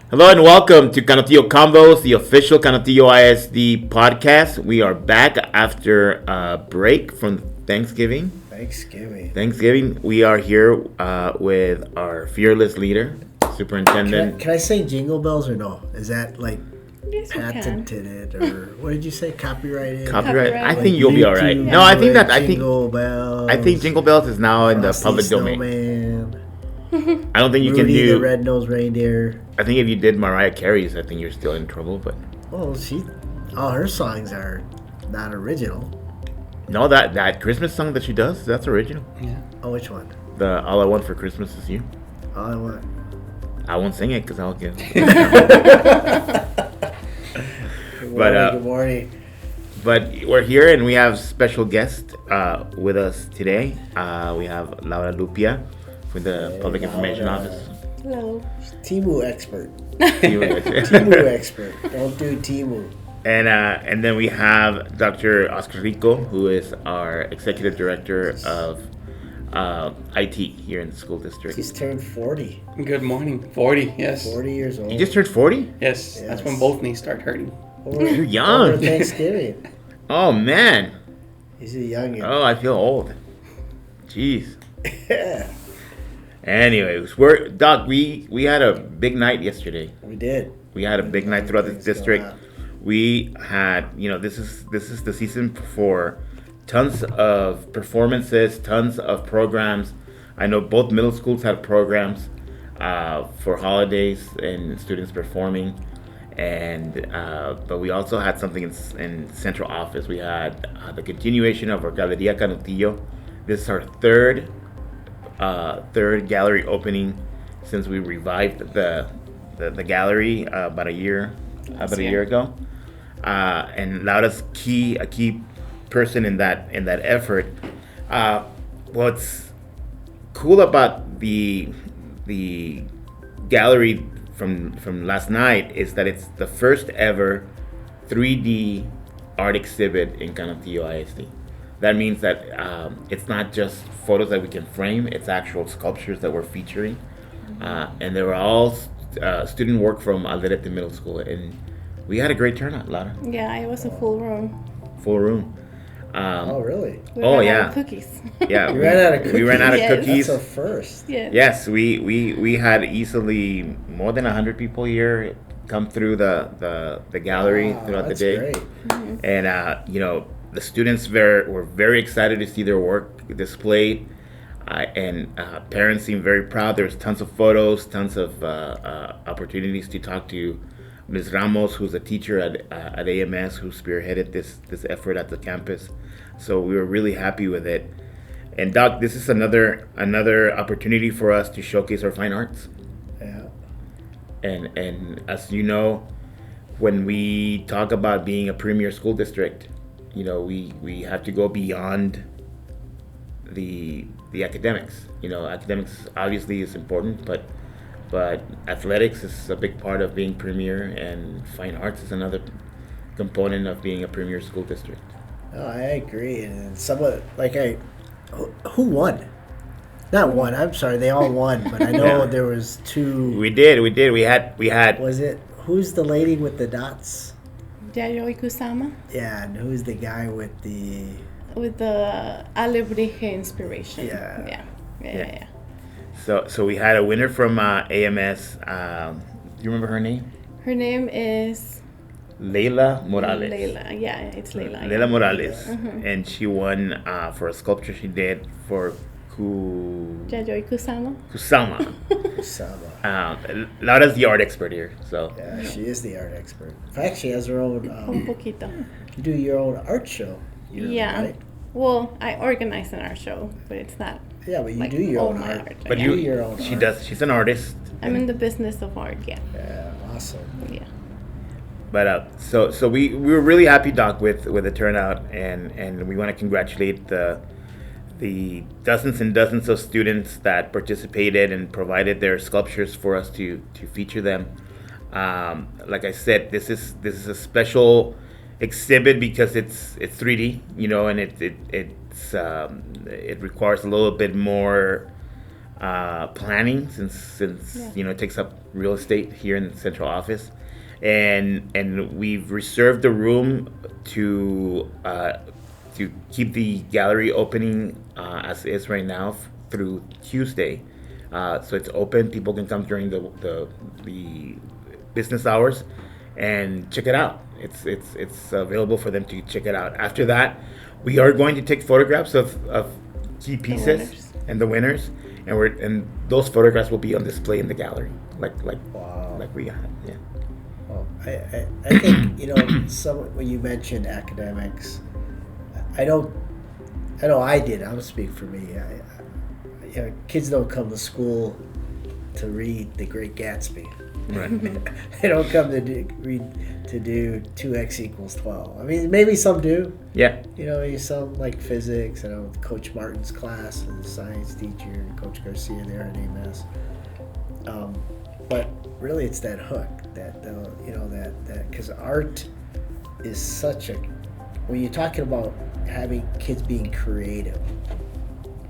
Hello and welcome to Canotillo Combos, the official Canotillo ISD podcast. We are back after a break from Thanksgiving. We are here with our fearless leader, Superintendent. Can I say jingle bells or no? Is that like Yes, patented or what did you say? Copyrighted? Copyright. I Like think you'll be all right. YouTube, No, I think like that I think Jingle Bells. I think Jingle Bells is now in the Frosty public domain. Snowman, I don't think you can Rudy the do. Red-Nosed Reindeer. I think if you did Mariah Carey's, I think you're still in trouble. But Well, all her songs are not original. no, that Christmas song that she does, that's original. Yeah. Oh, which one? The All I Want for Christmas Is You. All I Want. I won't sing it because I'll get. Good morning. But we're here and we have special guest with us today. We have Laura Lupia with the Public Information Office. Hello. Timu expert. and Timu expert. Don't do Timu. then we have Dr. Oscar Rico, who is our Executive Director of IT here in the school district. He's turned 40. Good morning. 40, yes. 40 years old. You just turned 40? Yes, that's when both knees start hurting. You're young. Over Thanksgiving. Oh, man. He's a youngin'. Oh, I feel old. Jeez. Yeah, Anyways, Doc, we had a big night yesterday. we did. We had a big night throughout the Things district. going on. We had, this is the season for tons of performances, tons of programs. I know both middle schools had programs for holidays and students performing, and but we also had something in central office. We had the continuation of our Galeria Canotillo. This is our third gallery opening since we revived the gallery about a year ago, and Laura's a key person in that effort. What's cool about the gallery from last night is that it's the first ever 3D art exhibit in Canotillo ISD. That means that it's not just photos that we can frame, it's actual sculptures that we're featuring. And they were all student work from Alderete Middle School. And we had a great turnout, Laura. Yeah, it was a full room. Full room. Oh, really? We Oh, ran yeah. out of cookies. Yeah, You ran out of we ran out of Yes. cookies. That's a first. Yeah. Yes, we had easily more than 100 people here come through the gallery Wow, throughout the that's day. great. And the students were very excited to see their work displayed, and parents seemed very proud. There's tons of photos, tons of opportunities to talk to Ms. Ramos, who's a teacher at AMS, who spearheaded this effort at the campus. So we were really happy with it. And Doc, this is another opportunity for us to showcase our fine arts. Yeah. And as you know, when we talk about being a premier school district, we have to go beyond the academics. Academics obviously is important, but athletics is a big part of being premier, and fine arts is another component of being a premier school district. No, I agree. And who won? Not one. I'm sorry. They all won, but I know Yeah. there was two. We did. We had. Was it? Who's the lady with the dots? Yayoi Kusama Yeah, and who's the guy with the? with the Alderete inspiration. Yeah. Yeah. So we had a winner from AMS. Do you remember her name? Her name is Leila Morales. Leila. Yeah, it's Leila. Leila Morales, and she won for a sculpture she did for Yayoi Kusama. Kusama. Sama. Laura's the art expert here, so Yeah, she is the art expert. In fact, she has her own. Un poquito. You do your own art show. Yeah. Right? Well, I organize an art show, but it's not. Yeah, but you Like, do your all own my art. art, but yeah. You do your own. she art. does. She's an artist. I'm in the business of art. Yeah. Yeah, awesome. Yeah. But so we were really happy, Doc, with the turnout, and we want to congratulate the dozens and dozens of students that participated and provided their sculptures for us to feature them. Like I said, this is a special exhibit because it's 3D, and it requires a little bit more planning since Yeah. it takes up real estate here in the central office, and we've reserved the room to keep the gallery opening as is right now through Tuesday. So it's open. People can come during the business hours and check it out. It's available for them to check it out. After that, we are going to take photographs of key pieces winners. and the winners, and those photographs will be on display in the gallery, like Wow. we got. Yeah. Well, I think when you mentioned academics, I know I did. I'll speak for me. Kids don't come to school to read The Great Gatsby. Right. They don't come to do 2x equals 12. I mean, maybe some do. Yeah. Some like physics. I know Coach Martin's class and the science teacher, Coach Garcia there at AMS. But really, it's that hook that because art is such a, when you're talking about having kids being creative,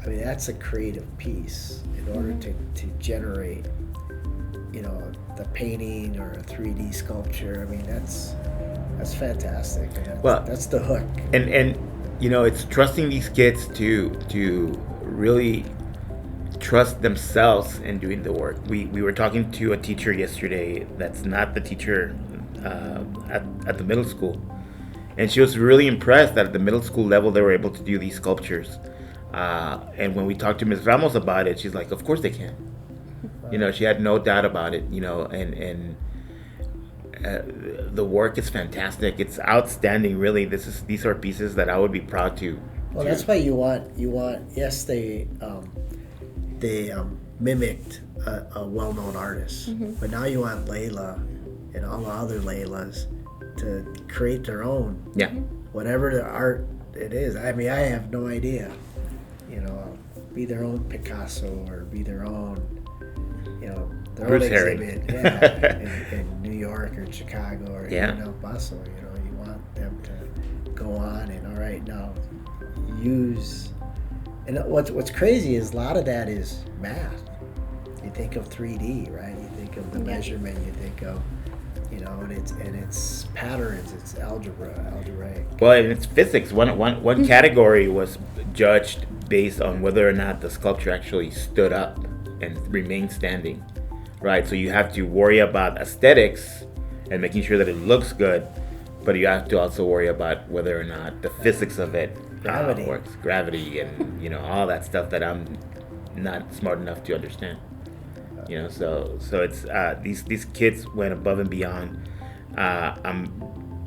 I mean, that's a creative piece in order to generate, the painting or a 3D sculpture. I mean, that's fantastic. And that's the hook. And it's trusting these kids to really trust themselves in doing the work. We were talking to a teacher yesterday that's not the teacher at the middle school, and she was really impressed that at the middle school level they were able to do these sculptures. And when we talked to Ms. Ramos about it, she's like, of course they can. She had no doubt about it, and the work is fantastic. It's outstanding, really. These are pieces that I would be proud to. Well, that's why you want. Yes, they mimicked a well-known artist, but now you want Layla and all the other Laylas to create their own. Yeah. Whatever the art it is. I mean, I have no idea. Be their own Picasso or be their own. Their Bruce own Herring. exhibit, in New York or Chicago or Yeah. El Paso. You want them to go on and all right now use. And what's crazy is a lot of that is math. You think of 3D, right? You think of the measurement. You think of, and it's patterns. It's algebraic. Well, and it's physics. One category was judged based on whether or not the sculpture actually stood up and remained standing, right? So you have to worry about aesthetics and making sure that it looks good, but you have to also worry about whether or not the physics of it Gravity. works, gravity, and all that stuff that I'm not smart enough to understand. So it's these kids went above and beyond. I'm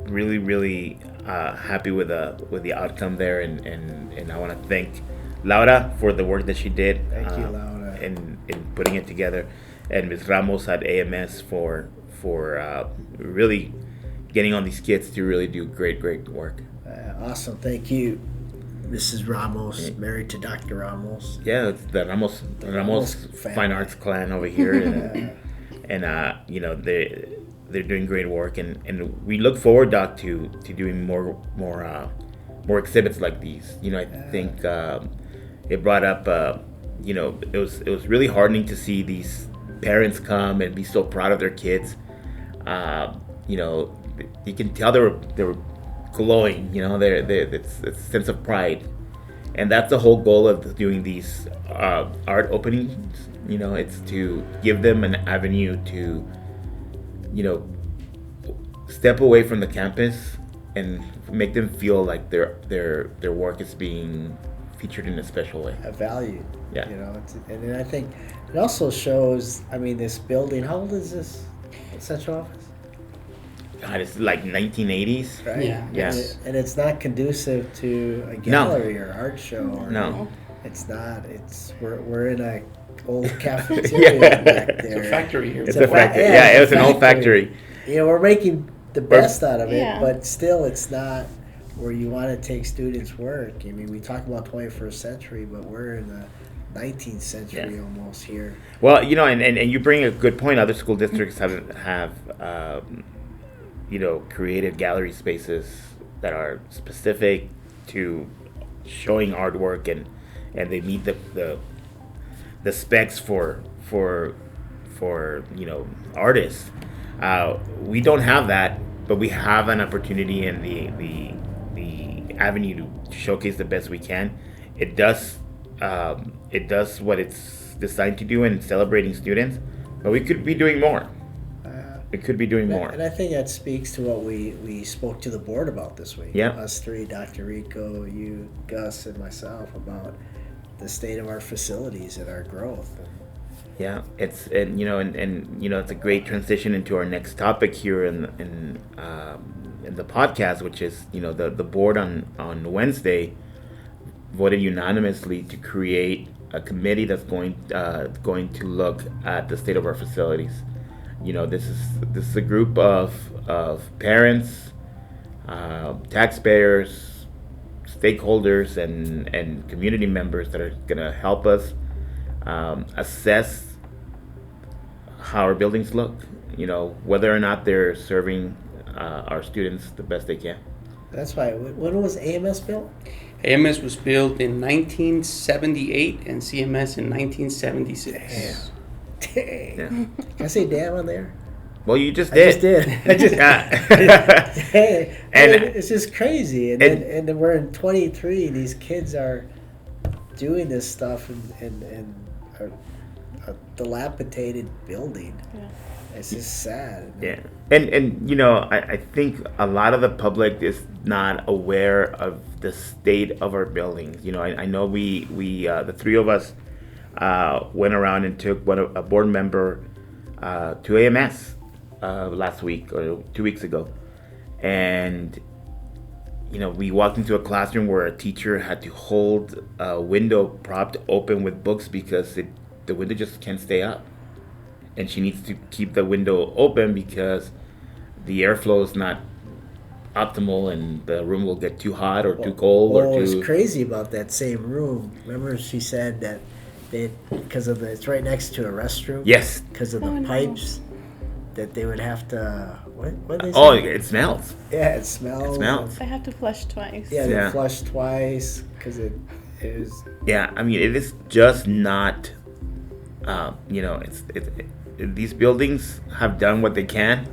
really, really happy with the outcome there, and I want to thank Laura for the work that she did. Thank you, Laura. In putting it together, and Ms. Ramos at AMS for really getting on these kids to really do great work. Awesome. Thank you, Mrs. Ramos, married to Dr. Ramos. Yeah, it's the Ramos family. Fine Arts clan over here, and they're doing great work, and we look forward, Doc, to doing more exhibits like these. I think it brought up. It was really heartening to see these parents come and be so proud of their kids. You can tell they were glowing. It's a sense of pride, and that's the whole goal of doing these art openings. It's to give them an avenue to, step away from the campus and make them feel like their work is being featured in a special way. Valued. Yeah. And then I think it also shows. I mean, this building. How old is this central office? God, it's like 1980s. Right. Yeah. Yeah. And it's not conducive to a gallery or art show. Or, No. It's not. We're in a old cafeteria back It's there. a factory here. It's a factory. yeah, Yeah, it's it a was an old factory. We're making the best out of it, Yeah. but still, it's not where you want to take students' work. I mean, we talk about 21st century, but we're in the 19th century Yeah. almost here. Well, and you bring a good point. Other school districts have created gallery spaces that are specific to showing artwork, and they meet the specs for artists. We don't have that, but we have an opportunity and the avenue to showcase the best we can. It does what it's designed to do in celebrating students, but we could be doing more. It could be doing more. And I think that speaks to what we spoke to the board about this week. Yeah. Us three, Dr. Rico, you, Gus, and myself, about the state of our facilities and our growth. Yeah, it's it's a great transition into our next topic here in the podcast, which is the board on Wednesday voted unanimously to create a committee that's going to look at the state of our facilities. This is a group of parents, taxpayers, stakeholders, and community members that are going to help us assess how our buildings look. Whether or not they're serving our students the best they can. That's why. When was AMS built? AMS was built in 1978 and CMS in 1976. Dang. Yeah. Can I say damn on there? Well, you just I did. just did. I just Yeah. Hey, And- it's just crazy. And then we're in 23. These kids are doing this stuff in a dilapidated building. Yeah. It's just sad. Yeah, and I think a lot of the public is not aware of the state of our buildings. I know we the three of us went around and took a board member to AMS last week or 2 weeks ago, and we walked into a classroom where a teacher had to hold a window propped open with books because the window just can't stay up. And she needs to keep the window open because the airflow is not optimal and the room will get too hot or too cold Well, or what was too... crazy about that same room, remember she said that because of it's right next to a restroom? Yes. Because of the Oh, no. pipes, that they would have to, what did they say? Oh, it smells. Yeah, it smells. It smells. I have to flush twice. Yeah, they Yeah. flushed twice because it was... Yeah, I mean, it is just not... these buildings have done what they can,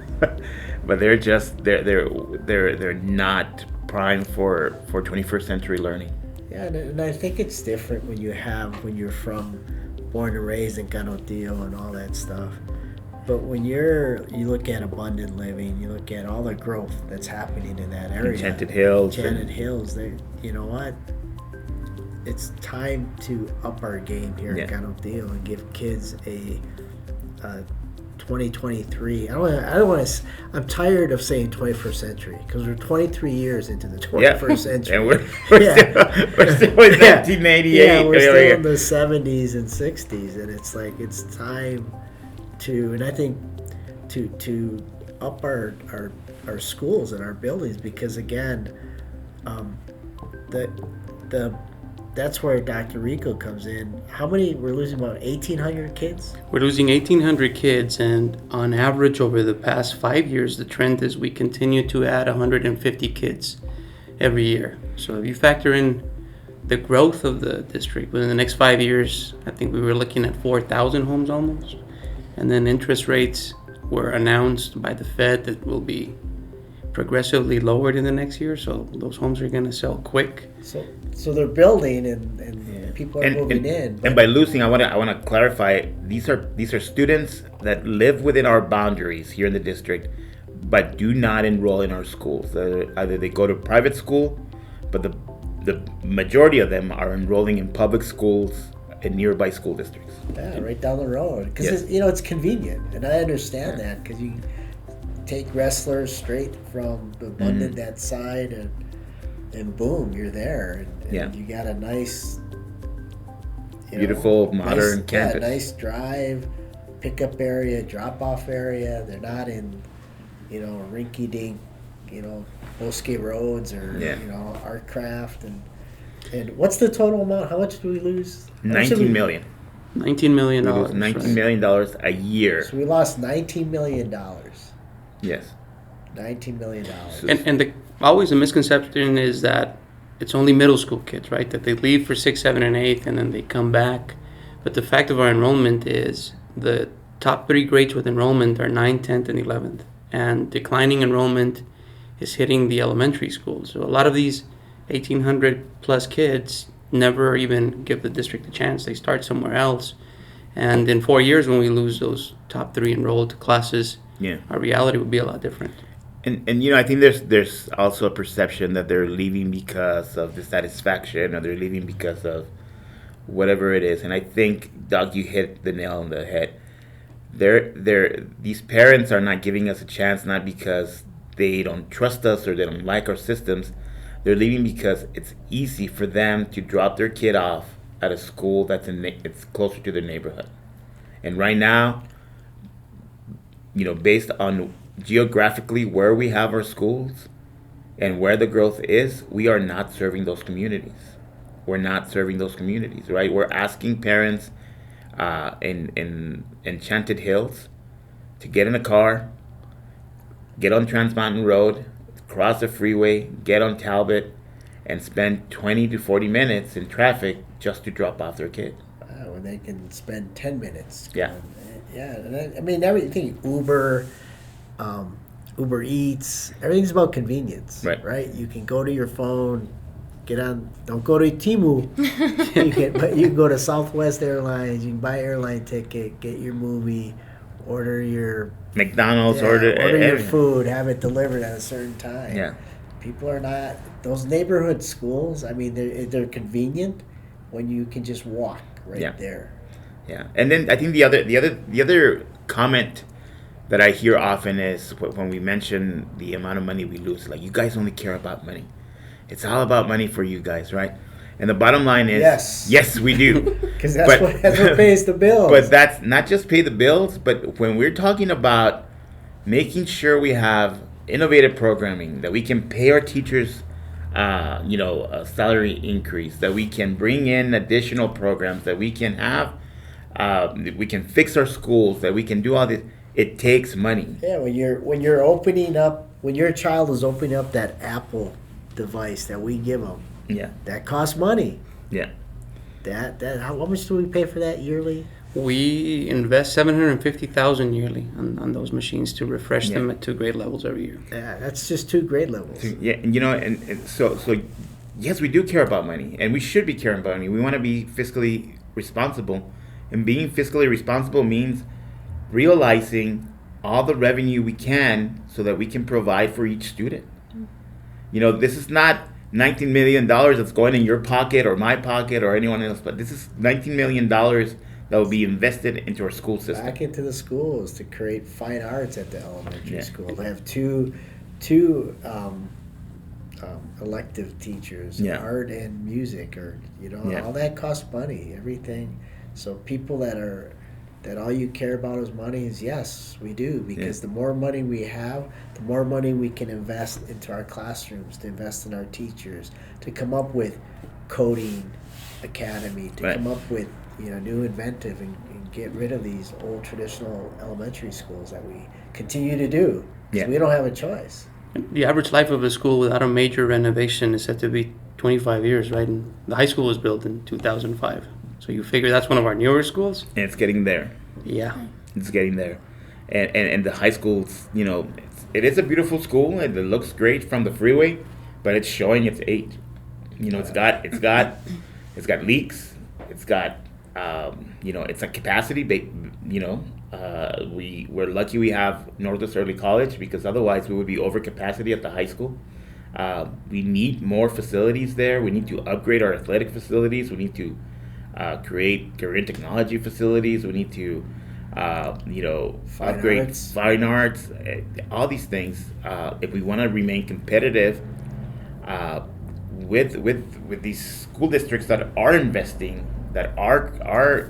but they're just they're not primed for 21st century learning. Yeah, and I think it's different when you're from born and raised in Ganotillo and all that stuff. But when you look at abundant living, you look at all the growth that's happening in that area. Enchanted Hills. Enchanted Hills. You know what? It's time to up our game here in Ganotillo and give kids a 2023. I don't want to. I'm tired of saying 21st century because we're 23 years into the 21st century. And we're still in 1988. Yeah, we're still in the 70s and 60s, and it's like it's time to, and I think to up our schools and our buildings, because again, that's where Dr. Rico comes in. How many? We're losing about 1,800 kids? We're losing 1,800 kids, and on average over the past 5 years, the trend is we continue to add 150 kids every year. So if you factor in the growth of the district within the next 5 years, I think we were looking at 4,000 homes almost. And then interest rates were announced by the Fed that will be progressively lowered in the next year, so those homes are going to sell quick. So they're building and people are moving in. And by losing, I want to clarify, these are students that live within our boundaries here in the district, but do not enroll in our schools. Either they go to private school, but the majority of them are enrolling in public schools in nearby school districts. Yeah, right down the road. Because it's convenient, and I understand that, because you take wrestlers straight from the Abundant that side, and boom, you're there, and you got a nice, beautiful modern campus. Yeah, nice drive, pickup area, drop off area. They're not in, rinky dink, Bosque roads or Artcraft and what's the total amount? How much do we lose? $19 million. $19 million. We lose $19 million a year. So we lost $19 million. Yes. $19 million. And always the misconception is that it's only middle school kids, right? That they leave for 6th, 7th, and 8th, and then they come back. But the fact of our enrollment is the top 3 grades with enrollment are 9th, 10th, and 11th. And declining enrollment is hitting the elementary schools. So a lot of these 1,800 plus kids never even give the district a chance. They start somewhere else. And in 4 years, when we lose those top 3 enrolled classes, Yeah. our reality would be a lot different. And you know, I think there's also a perception that they're leaving because of dissatisfaction, or they're leaving because of whatever it is. And I think, Doug, you hit the nail on the head. These parents are not giving us a chance, not because they don't trust us or they don't like our systems. They're leaving because it's easy for them to drop their kid off at a school it's closer to their neighborhood. And right now, you know, based on geographically where we have our schools and where the growth is, we are not serving those communities. We're not serving those communities, right? We're asking parents in Enchanted Hills to get in a car, get on Trans Mountain Road, cross the freeway, get on Talbot, and spend 20 to 40 minutes in traffic just to drop off their kid. When they can spend 10 minutes. Yeah. Yeah, and I mean, everything, Uber Eats, everything's about convenience, right? You can go to your phone, don't go to Temu. But you can go to Southwest Airlines, you can buy airline ticket, get your movie, order your McDonald's, order your everything. food, have it delivered at a certain time. Yeah. People are not, those neighborhood schools, I mean, they're convenient when you can just walk there. Yeah, and then I think the other comment that I hear often is when we mention the amount of money we lose, like, you guys only care about money. It's all about money for you guys, right? And the bottom line is, yes, we do, because that's what pays the bills. But that's not just pay the bills, but when we're talking about making sure we have innovative programming, that we can pay our teachers, a salary increase, that we can bring in additional programs, that we can have, we can fix our schools, that we can do all this. It takes money. Yeah, when you're opening up, when your child is opening up that Apple device that we give them, that costs money. Yeah. That how much do we pay for that yearly? We invest $750,000 yearly on those machines to refresh them at 2 grade levels every year. Yeah, that's just 2 grade levels. Yeah, and so yes, we do care about money, and we should be caring about money. We want to be fiscally responsible, and being fiscally responsible means realizing all the revenue we can so that we can provide for each student. You know, this is not $19 million that's going in your pocket or my pocket or anyone else, but this is $19 million that will be invested into our school system. Back into the schools to create fine arts at the elementary school. They have two elective teachers, art and music, or all that costs money. Everything. So people that all you care about is money is, yes, we do, because the more money we have, the more money we can invest into our classrooms, to invest in our teachers, to come up with coding academy, to come up with new inventive and get rid of these old traditional elementary schools that we continue to do. So we don't have a choice. The average life of a school without a major renovation is said to be 25 years, right? And the high school was built in 2005. So you figure that's one of our newer schools? And it's getting there. Yeah. It's getting there. And the high schools, it is a beautiful school, and it looks great from the freeway, but it's showing its age. It's got leaks. It's got it's a capacity. We're lucky we have Northwest Early College, because otherwise we would be over capacity at the high school. We need more facilities there. We need to upgrade our athletic facilities. We need to create career technology facilities. We need to upgrade fine arts, all these things. If we want to remain competitive with these school districts that are investing, that are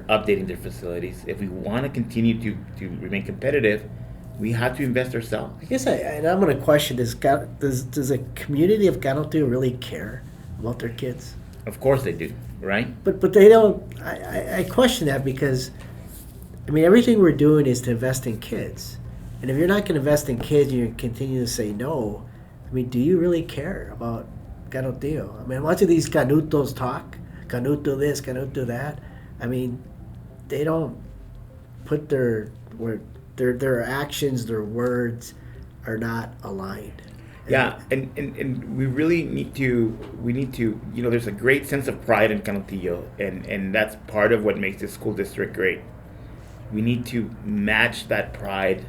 updating their facilities, if we want to continue to remain competitive, we have to invest ourselves. I guess I'm going to question this. Does a community of Galaviz really care about their kids? Of course they do, right? But they don't. I question that, because everything we're doing is to invest in kids, and if you're not going to invest in kids, and you continue to say no, do you really care about Galaviz? Watching these canutos talk, canuto this, canuto that. they don't put their actions, their words are not aligned. Yeah, and we really need to, there's a great sense of pride in Canutillo, and that's part of what makes this school district great. We need to match that pride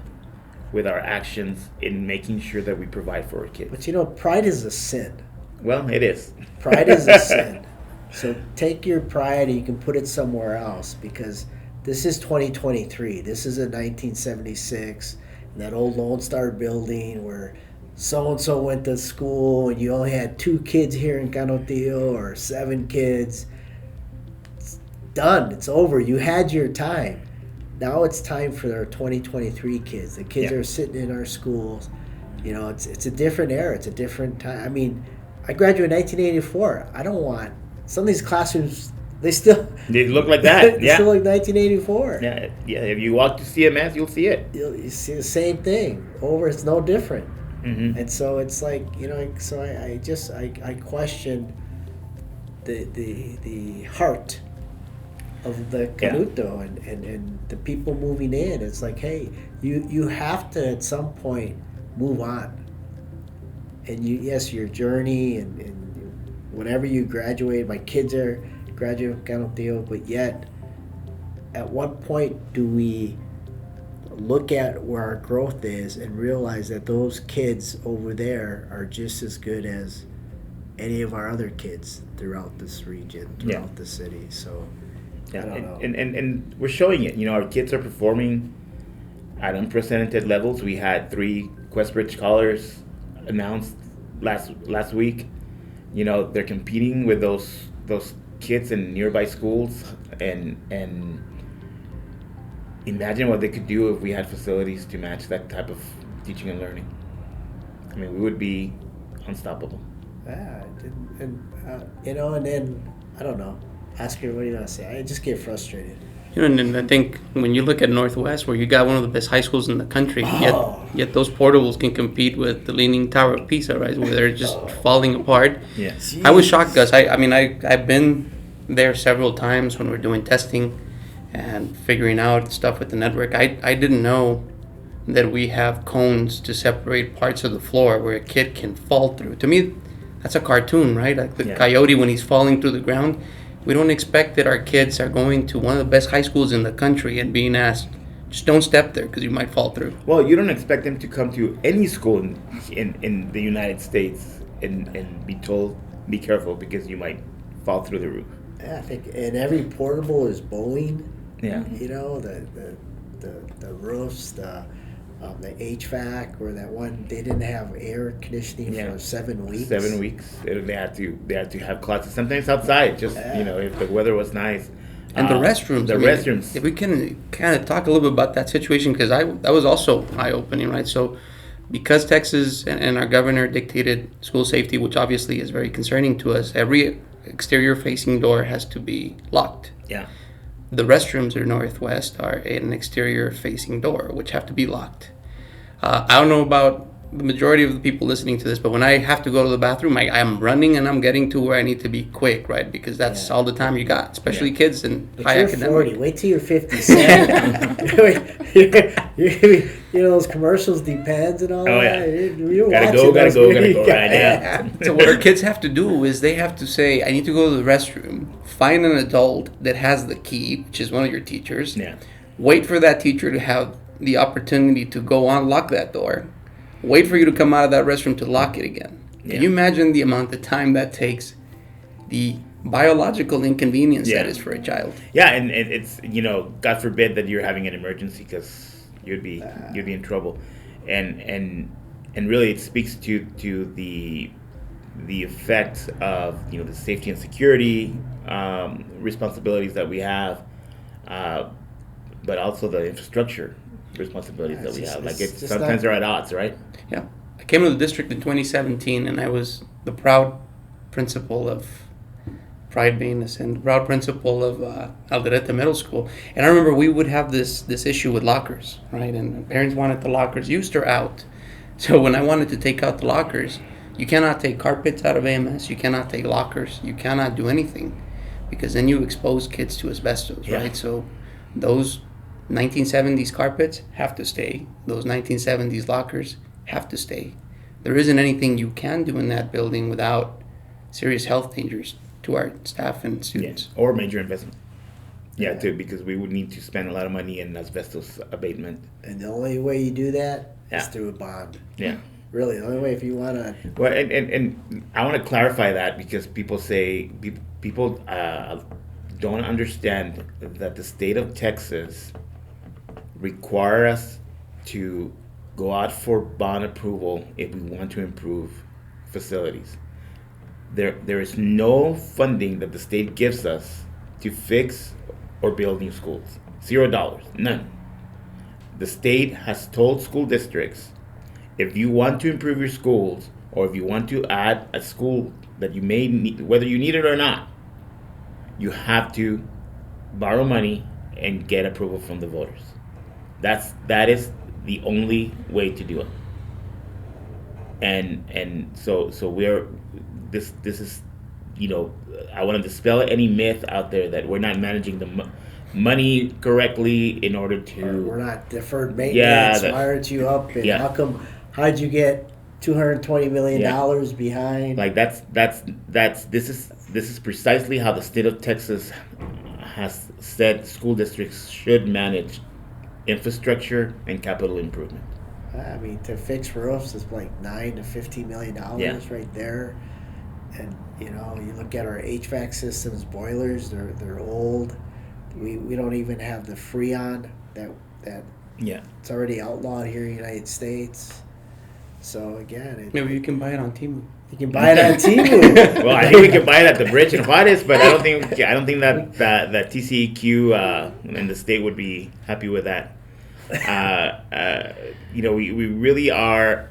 with our actions in making sure that we provide for our kids. But pride is a sin. Well, it is. Pride is a sin. So take your pride and you can put it somewhere else, because this is 2023. This isn't 1976, that old Lone Star building where so-and-so went to school and you only had 2 kids here in Canutillo or 7 kids. It's done. It's over. You had your time. Now it's time for our 2023 kids. The kids are sitting in our schools. It's a different era. It's a different time. I mean, I graduated in 1984. I don't want some of these classrooms. They look like that. They still like 1984. Yeah. If you walk to CMS, you'll see it. You see the same thing over. It's no different. Mm-hmm. And so it's like, so I question the heart of the Canuto and the people moving in. It's like, hey, you have to at some point move on. And your journey and whenever you graduate, my kids are graduating from Canutillo, but yet at what point do we look at where our growth is and realize that those kids over there are just as good as any of our other kids throughout this region, throughout the city. So I don't know. And we're showing it. Our kids are performing at unprecedented levels. We had 3 Questbridge Scholars announced last week. They're competing with those kids in nearby schools, and imagine what they could do if we had facilities to match that type of teaching and learning. I mean, we would be unstoppable. Yeah, and then I don't know. Ask her, what do you want to say? I just get frustrated. And I think when you look at Northwest, where you got one of the best high schools in the country, yet those portables can compete with the Leaning Tower of Pisa, right? Where they're just falling apart. Yeah. Jeez. I was shocked, Gus. I've been there several times when we're doing testing and figuring out stuff with the network. I didn't know that we have cones to separate parts of the floor where a kid can fall through. To me, that's a cartoon, right? Like the coyote when he's falling through the ground. We don't expect that our kids are going to one of the best high schools in the country and being asked, just don't step there because you might fall through. Well, you don't expect them to come to any school in the United States and be told, be careful because you might fall through the roof. Yeah, I think, and every portable is Boeing. Yeah. The roofs, the HVAC, or that one, they didn't have air conditioning for 7 weeks. 7 weeks. They had to have classes sometimes outside, just if the weather was nice. And the restrooms. Restrooms. If we can kind of talk a little bit about that situation, because that was also eye-opening, right? So because Texas and our governor dictated school safety, which obviously is very concerning to us, every exterior-facing door has to be locked. Yeah. The restrooms at Northwest are an exterior-facing door, which have to be locked. I don't know about the majority of the people listening to this, but when I have to go to the bathroom, I'm running and I'm getting to where I need to be quick, right? Because that's all the time you got, especially kids in but high you're academic. 40. Wait till you're 57. Those commercials, Depends and all that. You're gotta watching go. those. Right, yeah. So what our kids have to do is they have to say, I need to go to the restroom, find an adult that has the key, which is one of your teachers, wait for that teacher to have the opportunity to go unlock that door, wait for you to come out of that restroom to lock it again. Can you imagine the amount of time that takes, the biological inconvenience that is for a child? Yeah, and it's, God forbid that you're having an emergency, because you'd be in trouble. And really it speaks to the effect of, the safety and security responsibilities that we have, but also the infrastructure responsibilities that we have. Like sometimes they're at odds, right? Yeah. I came to the district in 2017 and I was the proud principal of Pride Venus and the proud principal of Alderete Middle School. And I remember we would have this issue with lockers, right? And parents wanted the lockers used or out. So when I wanted to take out the lockers, you cannot take carpets out of AMS, you cannot take lockers, you cannot do anything because then you expose kids to asbestos, right? So those 1970s carpets have to stay. Those 1970s lockers have to stay. There isn't anything you can do in that building without serious health dangers to our staff and students. Or major investment. Yeah, too, because we would need to spend a lot of money in asbestos abatement. And the only way you do that is Yeah. through a bond. Yeah. Really, the only way if you want to. Well, and I want to clarify that because people say people don't understand that the state of Texas require us to go out for bond approval if we want to improve facilities. There is no funding that the state gives us to fix or build new schools. $0, none. The state has told school districts, if you want to improve your schools or if you want to add a school that you may need, whether you need it or not, you have to borrow money and get approval from the voters. That is the only way to do it. And so we're this is, I want to dispel any myth out there that we're not managing the money correctly in order to. We're not deferred maintenance. Yeah, Why aren't you up? And yeah. how come? How'd you get $220 million behind? Like this is precisely how the state of Texas has said school districts should manage infrastructure and capital improvement. I mean, to fix roofs is like $9 to $15 million right there. And you look at our HVAC systems, boilers. They're old. We don't even have the Freon that it's already outlawed here in the United States. So again, Maybe you can buy it on Temu. You can buy it on Temu. Well, I think we can buy it at the bridge in Juarez, but I don't think that TCEQ in the state would be happy with that. We really are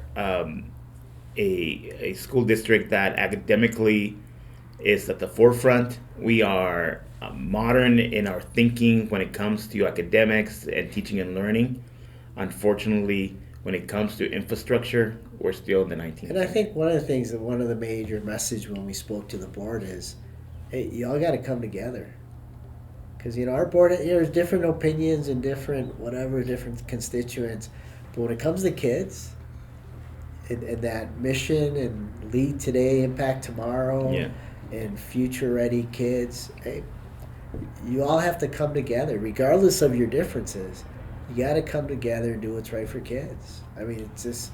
a school district that academically is at the forefront. We are modern in our thinking when it comes to academics and teaching and learning. Unfortunately, when it comes to infrastructure, we're still in the 19th. And I think one of the major message when we spoke to the board is, hey, y'all got to come together. Because, our board, there's different opinions and different constituents. But when it comes to kids and that mission and lead today, impact tomorrow, and future-ready kids, hey, you all have to come together, regardless of your differences. You got to come together and do what's right for kids. I mean, it's just,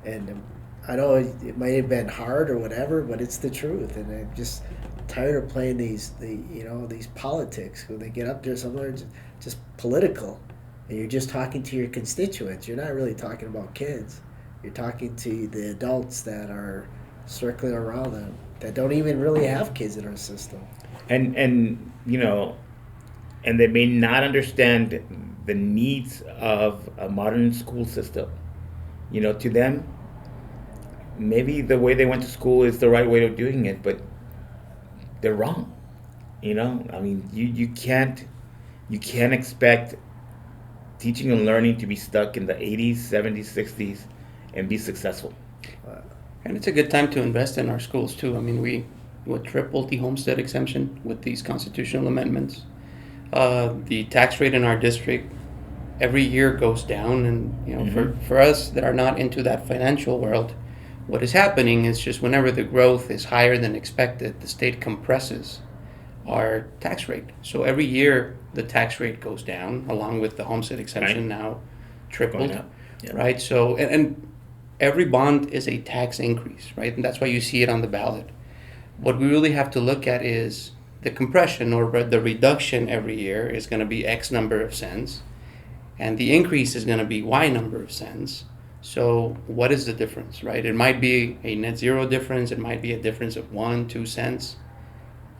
and I know it might have been hard or whatever, but it's the truth. And I'm just tired of playing these politics. When they get up there somewhere, it's just political, and you're just talking to your constituents. You're not really talking about kids. You're talking to the adults that are circling around them that don't even really have kids in our system. And they may not understand the needs of a modern school system. To them, maybe the way they went to school is the right way of doing it, but they're wrong. I mean, you can't expect teaching and learning to be stuck in the 80s, 70s, 60s and be successful. And it's a good time to invest in our schools too. I mean, we tripled the homestead exemption with these constitutional amendments. The tax rate in our district every year goes down, and for us that are not into that financial world, what is happening is just whenever the growth is higher than expected, the state compresses our tax rate. So every year the tax rate goes down, along with the homestead exemption now tripled, right? So and every bond is a tax increase, right? And that's why you see it on the ballot. What we really have to look at is the compression or the reduction every year is going to be X number of cents, and the increase is going to be Y number of cents. So what is the difference, right? It might be a net zero difference. It might be a difference of 1-2 cents.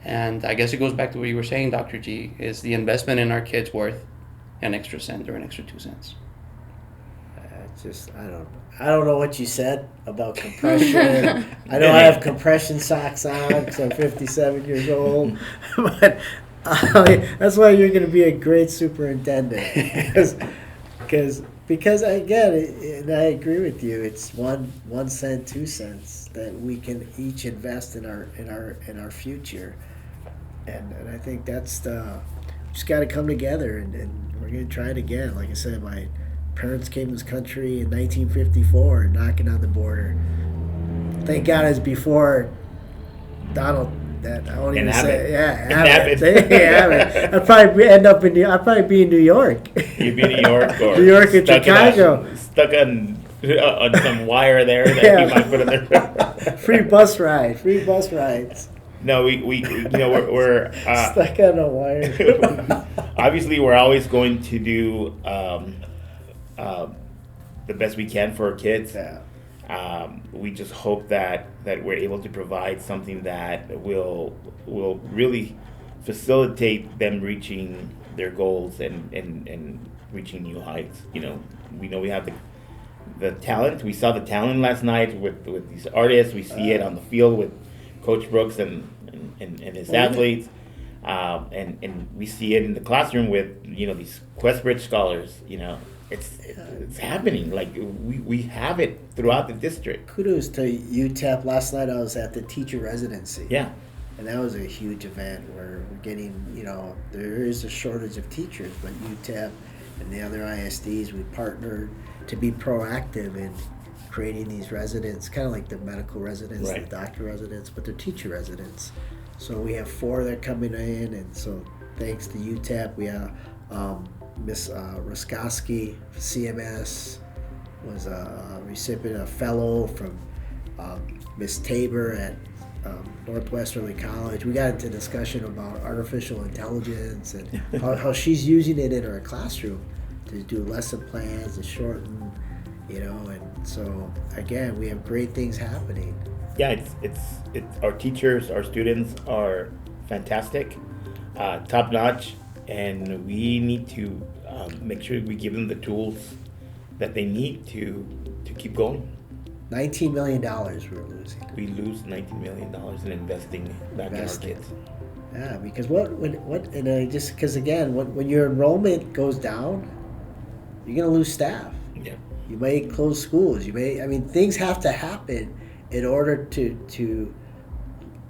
And I guess it goes back to what you were saying, Dr. G, is the investment in our kids worth an extra cent or an extra 2 cents? I don't know what you said about compression. I know I have compression socks on because I'm 57 years old. But that's why you're going to be a great superintendent. Because again, and I agree with you, it's 1 cent, 2 cents that we can each invest in our future. And I think that's just got to come together and we're gonna try it again. Like I said, my parents came to this country in 1954, knocking on the border. Thank God it's before Donald. That I won't even say. Yeah, Abbott. Abbott. I'd probably end up in. I'd probably be in New York. You'd be in New York or New York or Chicago. Stuck on some wire there that you might put in there. Free bus ride. Free bus rides. No, we we're stuck on a wire. Obviously, we're always going to do the best we can for our kids. Yeah. We just hope that we're able to provide something that will really facilitate them reaching their goals and reaching new heights. You know we have the talent. We saw the talent last night with these artists. We see it on the field with Coach Brooks and his athletes. And we see it in the classroom with these Questbridge scholars. It's happening. Like we have it throughout the district. Kudos to UTEP. Last night I was at the teacher residency. Yeah. And that was a huge event where we're getting, there is a shortage of teachers, but UTEP and the other ISDs, we partnered to be proactive in creating these residents, kind of like the medical residents, right. The doctor residents, but they're teacher residents. So we have 4 that are coming in, and so thanks to UTEP, we have Miss Roskoski, CMS, was a recipient, a fellow from Miss Tabor at Northwestern College. We got into discussion about artificial intelligence and how she's using it in her classroom to do lesson plans, to shorten, and so again, we have great things happening. Yeah, it's our teachers, our students are fantastic, top notch, and we need to make sure we give them the tools that they need to keep going. $19 million we're losing. We lose $19 million in investing back in our kids. Yeah, because because again, when your enrollment goes down, you're gonna lose staff. Yeah. You may close schools. Things have to happen in order to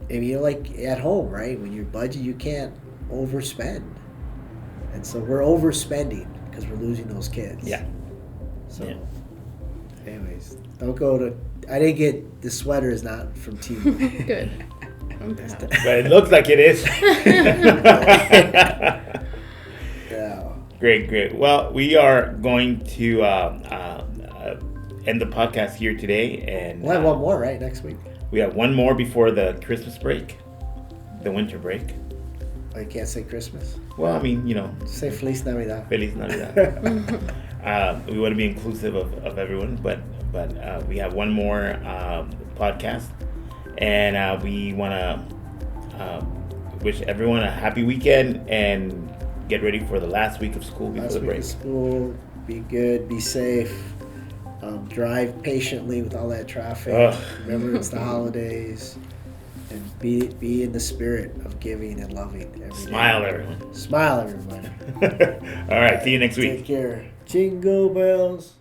like at home, right? When you budget, you can't overspend. And so we're overspending because we're losing those kids. Yeah. So, yeah. Anyways, don't go to. I didn't get the sweater is not from T-Mobile. Good. But it looks like it is. Yeah. Great. Well, we are going to end the podcast here today, and we'll have one more right next week. We have one more before the Christmas break, the winter break. Oh, you can't say Christmas? Well, say Feliz Navidad. Feliz Navidad. We want to be inclusive of everyone, but we have one more podcast, and we want to wish everyone a happy weekend and get ready for the last week of school before the break. Last week of school, be good, be safe, drive patiently with all that traffic. Remember, it's the holidays. And be in the spirit of giving and loving every day. Smile, everyone. Smile, everybody. All right, see you next week. Take care. Jingle bells.